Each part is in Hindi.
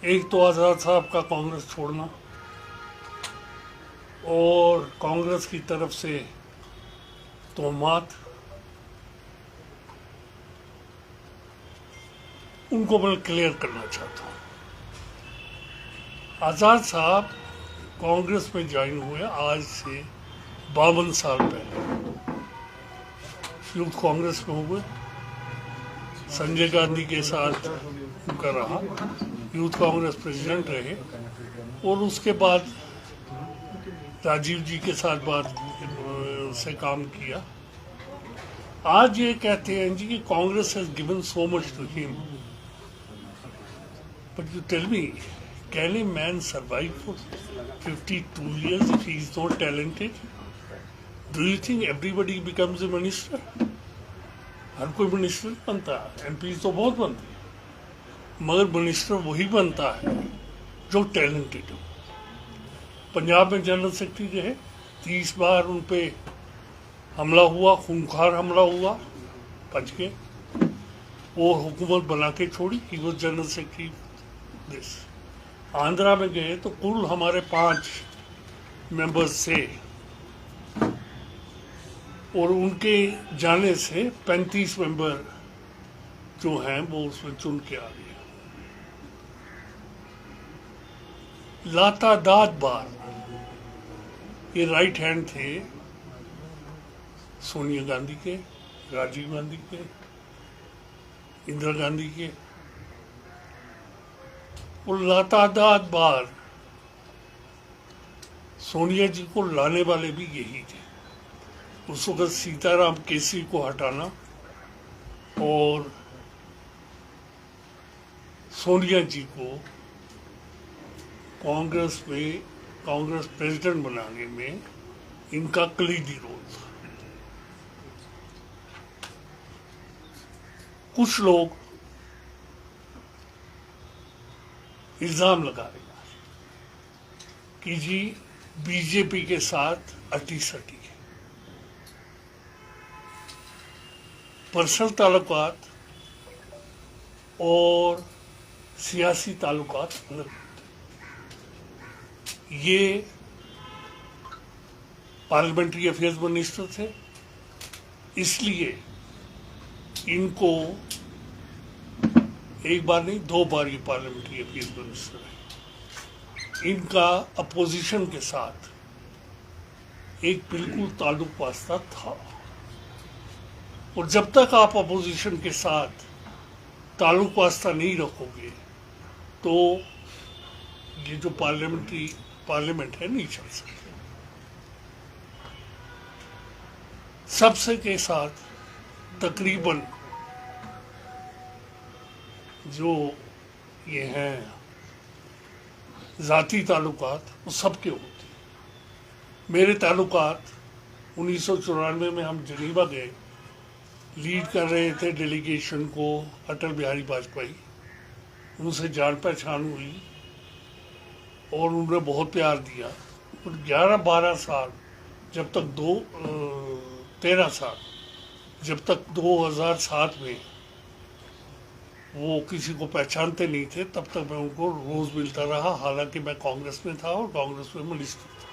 एक तो आज़ाद साहब का कांग्रेस छोड़ना और कांग्रेस की तरफ से तोहमात, उनको मैं क्लियर करना चाहता हूँ। आज़ाद साहब कांग्रेस में ज्वाइन हुए आज से 52 साल पहले। यूथ कांग्रेस में हुए, संजय गांधी के साथ उनका रहा, यूथ कांग्रेस प्रेसिडेंट रहे और उसके बाद राजीव जी के साथ बात से काम किया। आज ये कहते हैं जी कि Congress has given so much to him, but you tell me, can a man survive for 52 years if he is not talented? Do you think everybody becomes a minister? हर कोई मिनिस्टर बनता है, एमपी तो बहुत बनते हैं, मगर मिनिस्टर वही बनता है जो टैलेंटेड हो। पंजाब में जनरल सेक्रेटरी रहे, 30 बार उन पे हमला हुआ, खूंखार हमला हुआ, बच गए और हुकूमत बना के छोड़ी। He was general secretary this. Andhra में गए तो कुल हमारे 5 मेंबर्स थे और उनके जाने से 35 मेंबर जो हैं वो उसमें चुन के आ गए। लातादाद बार ये राइट हैंड थे सोनिया गांधी के, राजीव गांधी के, इंदिरा गांधी के, और लातादाद बार सोनिया जी को लाने वाले भी यही थे। उस वक्त सीताराम केसरी को हटाना और सोनिया जी को कांग्रेस में कांग्रेस प्रेसिडेंट बनाने में इनका कलीदी रोल था। कुछ लोग इल्जाम लगा रहे हैं कि जी बीजेपी के साथ अटी सटी है। पर्सनल ताल्लुकात और सियासी ताल्लुकात अलग होते। ये पार्लियामेंट्री अफेयर्स मिनिस्टर थे, इसलिए इनको एक बार नहीं 2 बार ये पार्लियामेंट्री अफेयर्स मिनिस्टर है। इनका अपोजिशन के साथ एक बिल्कुल ताल्लुक वास्ता था, और जब तक आप अपोजिशन के साथ ताल्लुक वास्ता नहीं रखोगे तो ये जो पार्लियामेंट है नहीं चल सकती। सबसे के साथ तकरीबन जो ये हैं ज़ाती ताल्लुकात वो सबके होते हैं। मेरे ताल्लुकात 1994 में हम जनीवा गए, लीड कर रहे थे डेलीगेशन को अटल बिहारी वाजपेयी। उनसे जान पहचान हुई और उन्होंने बहुत प्यार दिया। और 11-12 साल जब तक 13 साल जब तक 2007 में वो किसी को पहचानते नहीं थे, तब तक मैं उनको रोज मिलता रहा, हालांकि मैं कांग्रेस में था और कांग्रेस में मिनिस्टर था।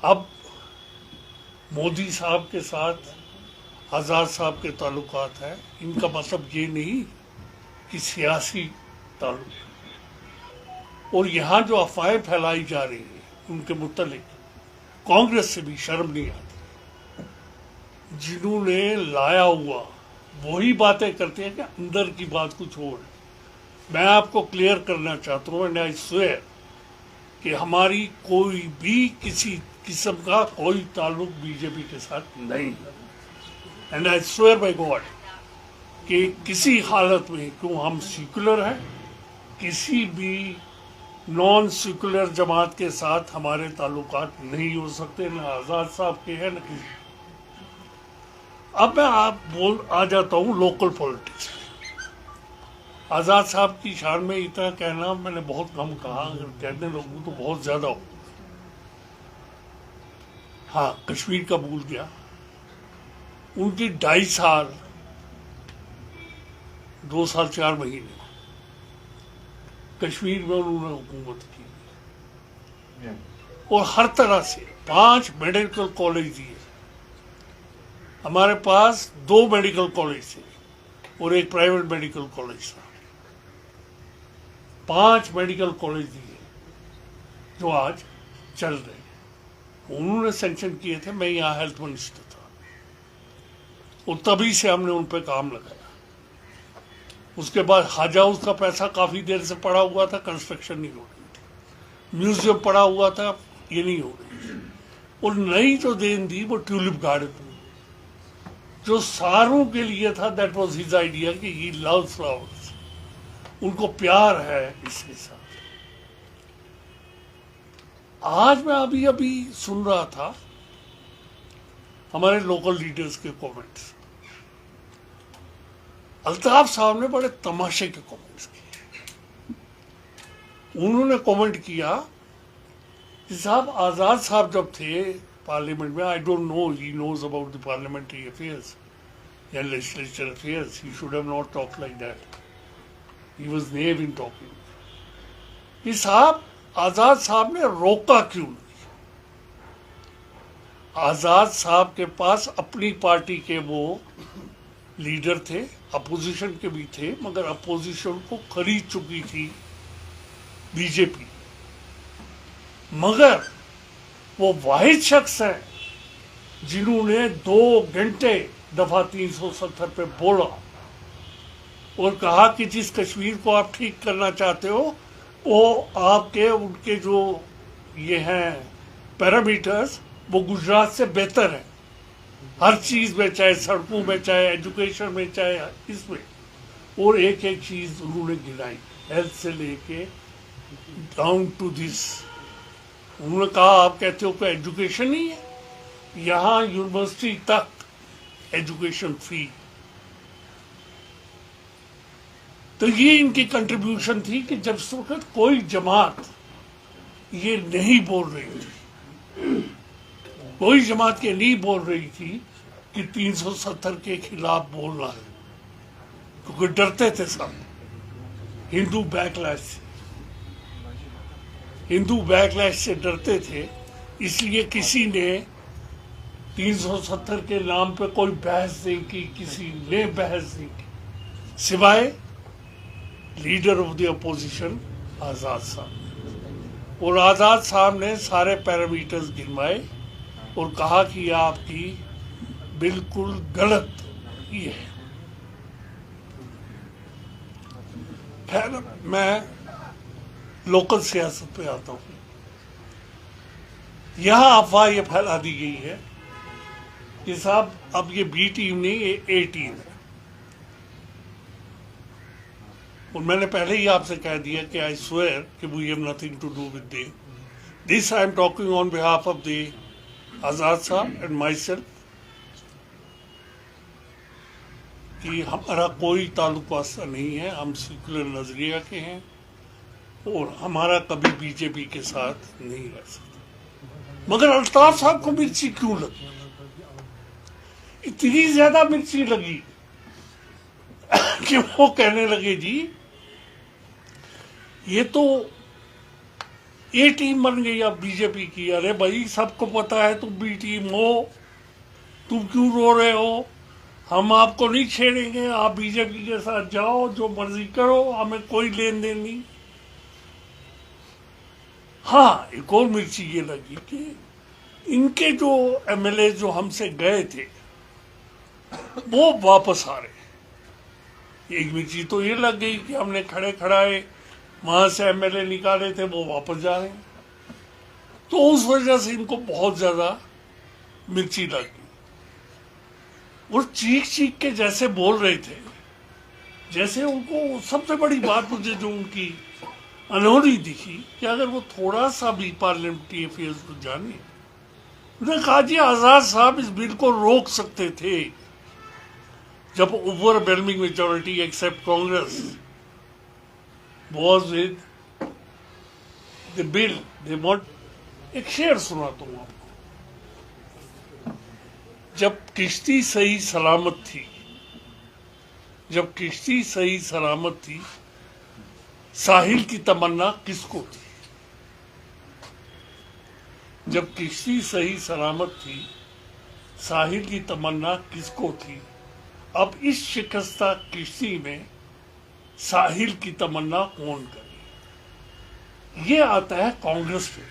अब मोदी साहब के साथ आज़ाद साहब के ताल्लुकात हैं, इनका मतलब ये नहीं कि सियासी ताल्लुक। और यहाँ जो अफवाहें फैलाई जा रही है उनके मुतल्लिक, कांग्रेस से भी शर्म नहीं आती। जिन्होंने लाया हुआ वही बातें करते हैं कि अंदर की बात कुछ और है। मैं आपको क्लियर करना चाहता हूँ, एंड आई स्वेयर कि हमारी कोई भी किसी किस्म का कोई ताल्लुक बीजेपी के साथ नहीं। And I swear by God कि किसी हालत में, क्यों हम सेक्युलर हैं, किसी भी नॉन सेक्युलर जमात के साथ हमारे ताल्लुकात नहीं हो सकते, न आज़ाद साहब के हैं न किसी। अब मैं आ जाता हूँ लोकल पॉलिटिक्स। आज़ाद साहब की शान में इतना कहना मैंने बहुत कम कहा, अगर कहने लगूँ तो बहुत ज़्यादा हो। हाँ, कश्मीर का भूल गया। उनकी 2.5 साल 2 साल 4 महीने कश्मीर में उन्होंने हुकूमत की और हर तरह से 5 मेडिकल कॉलेज दिए। हमारे पास 2 मेडिकल कॉलेज थे और एक प्राइवेट मेडिकल कॉलेज था। 5 मेडिकल कॉलेज दिए जो आज चल रहे हैं। उन्होंने सैंक्शन किए थे, मैं यहाँ हेल्थ मिनिस्टर था और तभी से हमने उन पर काम लगाया। उसके बाद हज हाउस का पैसा काफी देर से पड़ा हुआ था, कंस्ट्रक्शन नहीं हो रही थी। म्यूजियम पड़ा हुआ था, ये नहीं हो रही थी। और नई जो देन दी वो ट्यूलिप गार्डन जो सारों के लिए था। दैट वाज हिज आइडिया कि ही लव्स फ्लावर्स, उनको प्यार है इसके साथ। आज मैं अभी अभी सुन रहा था हमारे लोकल लीडर्स के कमेंट्स। अल्ताफ साहब ने बड़े तमाशे के कमेंट्स किए। उन्होंने कमेंट किया कि साहब आजाद साहब जब थे पार्लियामेंट में, I don't know he knows about the parliamentary affairs या legislature affairs, he should have not talk like that, he was naive in talking. कि साहब आजाद साहब ने रोका क्यों नहीं? आजाद साहब के पास अपनी पार्टी के वो लीडर थे, अपोजिशन के भी थे, मगर अपोजिशन को खरीद चुकी थी बीजेपी। मगर वो वाहिद शख्स है जिन्होंने 2 घंटे दफा 370 पे बोला और कहा कि जिस कश्मीर को आप ठीक करना चाहते हो वो आपके उनके जो ये हैं पैरामीटर्स वो गुजरात से बेहतर है हर चीज में, चाहे सड़कों में, चाहे एजुकेशन में, चाहे इसमें। और एक एक चीज उन्होंने गिनाई, हेल्थ से लेके डाउन टू दिस। उन्होंने कहा आप कहते हो कि एजुकेशन नहीं है, यहाँ यूनिवर्सिटी तक एजुकेशन फ्री। तो ये इनकी कंट्रीब्यूशन थी कि जब उस वक्त कोई जमात ये नहीं बोल रही थी, कोई जमात ये नहीं बोल रही थी कि 370 के खिलाफ बोलना है, क्योंकि डरते थे सब हिंदू बैकलैश से। हिंदू बैकलैश से डरते थे, इसलिए किसी ने 370 के नाम पे कोई बहस नहीं की, किसी ने बहस नहीं की, सिवाय लीडर ऑफ द अपोजिशन आजाद साहब। और आजाद साहब ने सारे पैरामीटर्स गिनवाए और कहा कि यह आपकी बिल्कुल गलत ये है। खैर, मैं लोकल सियासत पे आता हूँ। यहाँ अफवाह ये फैला दी गई है कि साहब अब ये बी टीम नहीं, ये ए टीम है। और मैंने पहले ही आपसे कह दिया कि आई स्वेयर कि we have nothing to do with this. I am talking on behalf of the Azad साहब एंड माई सेल्फ कि हमारा कोई ताल्लुक वास्ता नहीं है, हम सेकुलर नजरिया के हैं और हमारा कभी बीजेपी के साथ नहीं रह सकता। मगर अल्ताफ साहब को मिर्ची क्यों लगी? इतनी ज्यादा मिर्ची लगी कि वो कहने लगे जी ये तो ए टीम बन गई अब बीजेपी की। अरे भाई सबको पता है तुम बी टीम हो, तुम क्यों रो रहे हो? हम आपको नहीं छेड़ेंगे, आप बीजेपी के साथ जाओ, जो मर्जी करो, हमें कोई लेन देन नहीं। हाँ, एक और मिर्ची ये लगी कि इनके जो एमएलए जो हमसे गए थे वो वापस आ रहे। एक मिर्ची तो ये लग गई कि हमने खड़े खड़ाए वहां से एमएलए निकाले थे, वो वापस जा रहे हैं। तो उस वजह से इनको बहुत ज्यादा मिर्ची लगी और चीख चीख के जैसे बोल रहे थे, जैसे उनको सबसे बड़ी बात मुझे जो उनकी अनहोनी दिखी कि अगर वो थोड़ा सा भी पार्लियामेंट्री अफेयर्स को जाने, उन्होंने कहा जी आजाद साहब इस बिल को रोक सकते थे जब overwhelming majority except Congress was with the bill they want। एक शेर सुनाता हूँ आपको। जब किश्ती सही सलामत थी जब किश्ती सही सलामत थी, साहिल की तमन्ना किसको थी? जब किश्ती सही सलामत थी, साहिल की तमन्ना किसको थी? अब इस शिकस्ता किश्ती में साहिल की तमन्ना कौन करे? ये आता है कांग्रेस पे।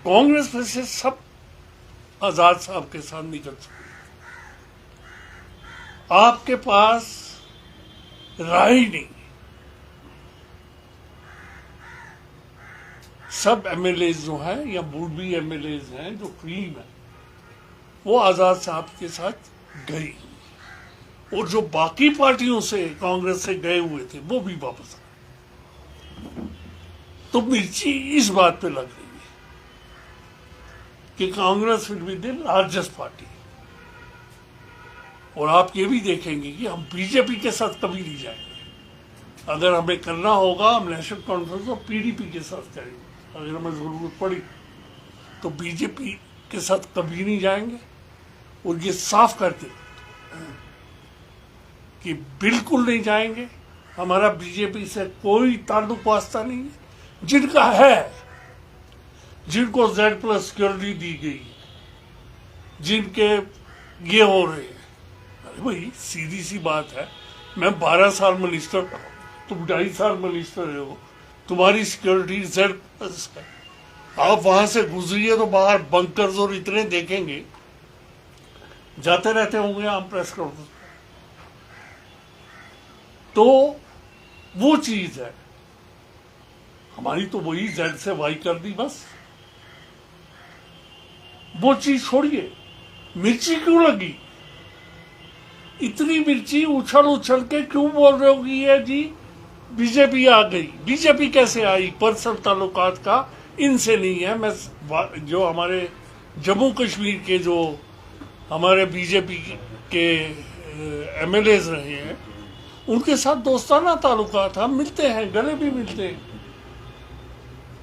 कांग्रेस में से सब आजाद साहब के साथ निकल चुके। आपके पास राय नहीं। सब एमएलए जो हैं या बूढ़ी एमएलए हैं जो क्लीन है, वो आजाद साहब के साथ गई, और जो बाकी पार्टियों से कांग्रेस से गए हुए थे वो भी वापस आए। तो मिर्ची इस बात पे लग रही है कि Congress will be the largest party. और आप ये भी देखेंगे कि हम बीजेपी के साथ कभी नहीं जाएंगे। अगर हमें करना होगा हम नेशनल कॉन्फ्रेंस और पीडीपी के साथ करेंगे। अगर हमें जरूरत पड़ी तो बीजेपी के साथ कभी नहीं जाएंगे। और ये साफ करके कि बिल्कुल नहीं जाएंगे। हमारा बीजेपी से कोई ताल्लुक वास्ता नहीं है। जिनका है, जिनको Z+ सिक्योरिटी दी गई, जिनके ये हो रहे हैं, अरे भाई सीधी सी बात है, मैं 12 साल मिनिस्टर, तुम 2.5 साल मिनिस्टर हो, तुम्हारी सिक्योरिटी Z+ है। आप वहां से गुजरिए तो बाहर बंकर्स और इतने देखेंगे, जाते रहते होंगे आप प्रेस कॉन्फ्रेंस। तो वो चीज है हमारी, तो वही Z से Y कर दी बस। वो चीज छोड़िए, मिर्ची क्यों लगी? इतनी मिर्ची उछल उछल के क्यों बोल रहे हो कि ये जी बीजेपी आ गई? बीजेपी कैसे आई? पर्सनल ताल्लुकात का इनसे नहीं है। मैं जो हमारे जम्मू कश्मीर के जो हमारे बीजेपी के एमएलए रहे हैं, उनके साथ दोस्ताना ताल्लुकात, हम मिलते हैं, गले भी मिलते हैं,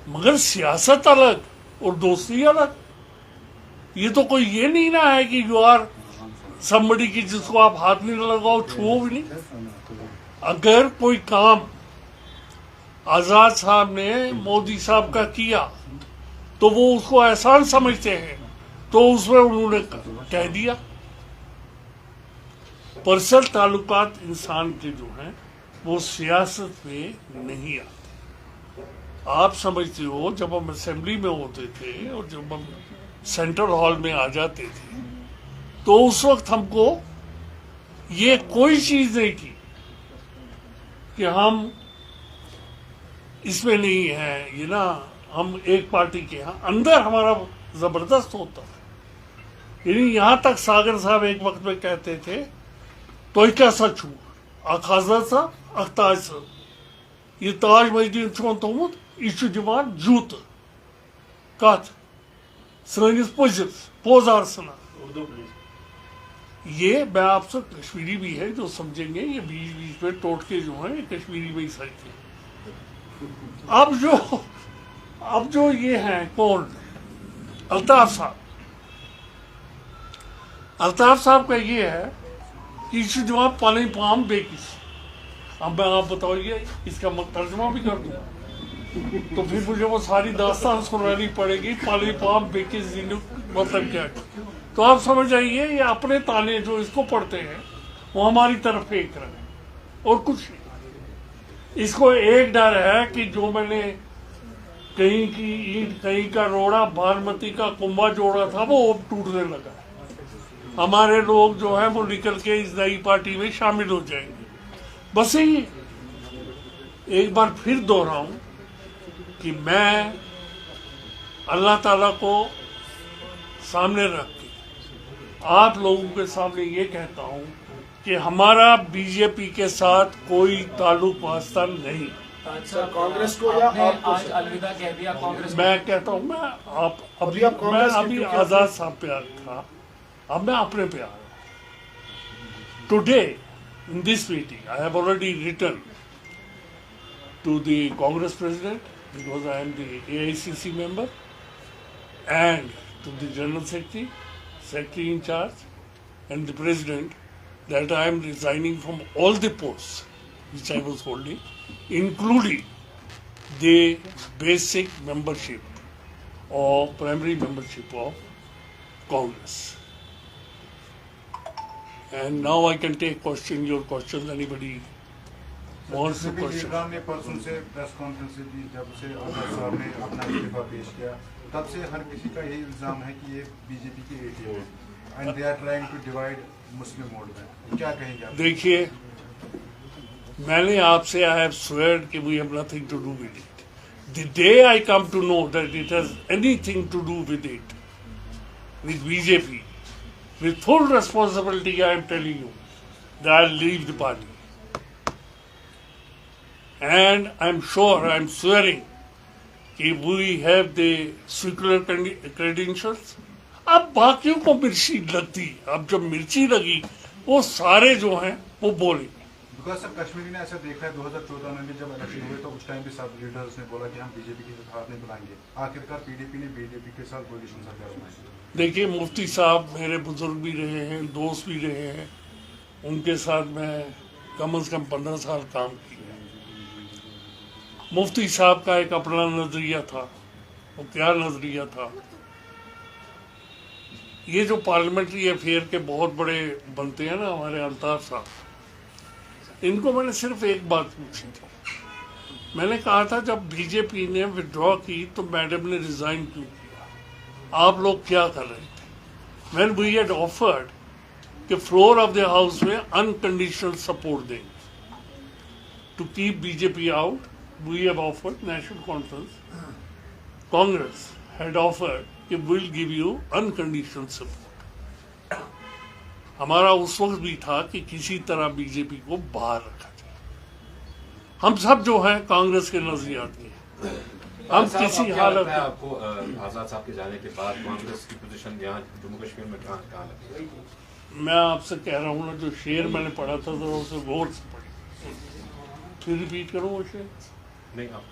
मगर सियासत अलग और दोस्ती अलग। ये तो कोई ये नहीं ना है कि यू आर समबडी की जिसको आप हाथ नहीं लगाओ, छुओ भी नहीं। अगर कोई काम आजाद साहब ने मोदी साहब का किया तो वो उसको एहसान समझते हैं, तो उसमें उन्होंने कह दिया। पर्सनल ताल्लुकात इंसान के जो हैं वो सियासत में नहीं आते। आप समझते हो जब हम असेंबली में होते थे और जब हम सेंट्रल हॉल में आ जाते थे तो उस वक्त हमको ये कोई चीज नहीं थी कि हम इसमें नहीं है, ये ना हम एक पार्टी के यहाँ अंदर हमारा जबरदस्त होता है। यानी यहां तक सागर साहब एक वक्त में कहते थे तो क्या सच हुआ आखाजा अख्ताज ये ताज मस्जिद थोमुत यह दिवान जूत कत सनिस पजिस पोजार सना। ये मैं आपसे कश्मीरी भी है जो समझेंगे, ये बीच बीच में टोटके जो हैं ये कश्मीरी में ही सही थे। अब जो ये हैं कौन, अल्ताफ साहब, अल्ताफ साहब का ये है कि इस जवाब पानी पाम बेकिस। अब मैं आप बताइए इसका तर्जमा भी कर दूंगा तो फिर मुझे वो सारी दास्तान सुनानी पड़ेगी। पानी पाम बेकिस मतलब क्या है? तो आप समझ आइए ये अपने ताने जो इसको पढ़ते हैं वो हमारी तरफ फेंक रहे हैं और कुछ नहीं। इसको एक डर है कि जो मैंने कहीं की ईंट कहीं का रोड़ा बारमती का कुंभा जोड़ा था वो अब टूटने लगा। हमारे लोग जो है वो निकल के इस नई पार्टी में शामिल हो जाएंगे। बस यही एक बार फिर दोहराऊं कि मैं अल्लाह ताला को सामने रख के आप लोगों के सामने ये कहता हूं कि हमारा बीजेपी के साथ कोई ताल्लुक वास्ता नहीं। अच्छा, कांग्रेस को या आपको आज अलविदा कह दिया कांग्रेस? मैं कहता हूं मैं अभी आजाद साहब पे था, अब मैं अपने पे आ रहा हूं। Today in this meeting I have already written to the Congress president because I am the AICC member, and to the General Secretary in charge, and the President that I am resigning from all the posts which I was holding, including the basic membership or primary membership of Congress. And now I can take your questions. Anybody wants to question? Imran ने परसों से प्रेस कॉन्फ्रेंस दी, जब से अजहर साहब ने अपना इस्तीफा पेश किया, तब से हर किसी का यही इल्जाम है कि ये बीजेपी के एटीएम है and they are trying to divide Muslim vote में। क्या कहेंगे आप? देखिए, मैंने आपसे आई हैव स्वेयर्ड कि we have nothing to do with it. The day I come to know that it has anything to do with it, with BJP, with full responsibility, I am telling you that I'll leave the party. And I'm sure, I'm swearing, कि we have the secular credentials. अब बाकियों को मिर्ची लगती, अब जब मिर्ची लगी, वो सारे जो हैं वो बोलेंगे। बिकॉज सर कश्मीरी ने ऐसा देखा है 2014 में भी जब इलेक्शन हुए तो उस टाइम भी सब लीडर्स ने बोला कि हम बीजेपी के साथ नहीं बुलाएंगे, आखिरकार पीडीपी ने बीजेपी के साथ कोalition सरकार बनाई। देखिए, मुफ्ती साहब मेरे बुजुर्ग भी रहे हैं, दोस्त भी रहे हैं, उनके साथ मैं कम से कम 15 साल काम किया। मुफ्ती साहब का एक अपना नजरिया था। वो क्या नजरिया था? ये जो पार्लियामेंट्री अफेयर के बहुत बड़े बनते हैं ना हमारे अल्ताफ साहब, इनको मैंने सिर्फ एक बात पूछी थी। मैंने कहा था जब बीजेपी ने विड्रॉ की तो मैडम ने रिजाइन क्यों किया? आप लोग क्या कर रहे थे? When we had offered कि फ्लोर ऑफ द हाउस में अनकंडीशनल सपोर्ट देंगे to keep BJP out, we have offered, National Conference Congress had offered कि will give you unconditional support. हमारा उस वक्त भी था कि किसी तरह बीजेपी को बाहर रखा जाए। हम सब जो हैं कांग्रेस के नजरियात के, हम किसी हालत में आपको आजाद साहब के जाने के बाद कांग्रेस की पोजीशन यहाँ जम्मू कश्मीर में कहाँ लगी? मैं आपसे कह रहा हूँ ना, जो शेर मैंने पढ़ा था तो उसे गौर से पढ़ी। फिर रिपीट करूँ वो शेर? नहीं, आप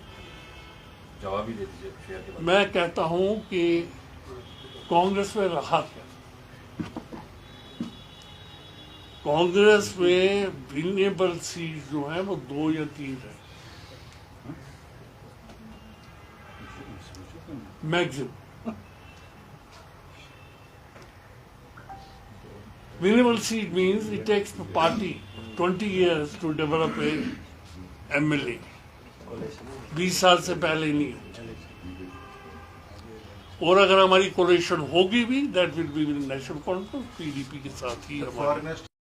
जवाब ही दे दीजिए शेर के बाद। मैं कहता हूँ कि कांग्रेस में रहा क्या? कांग्रेस में विनेबल सीट जो है वो 2 या 3 है maximum. Winnable seat means it takes the party 20 years to develop a MLA. 20 साल से पहले नहीं। और अगर हमारी कोलेशन होगी भी, that will be national conference, PDP के साथ ही हमारे। फॉरेनेस्ट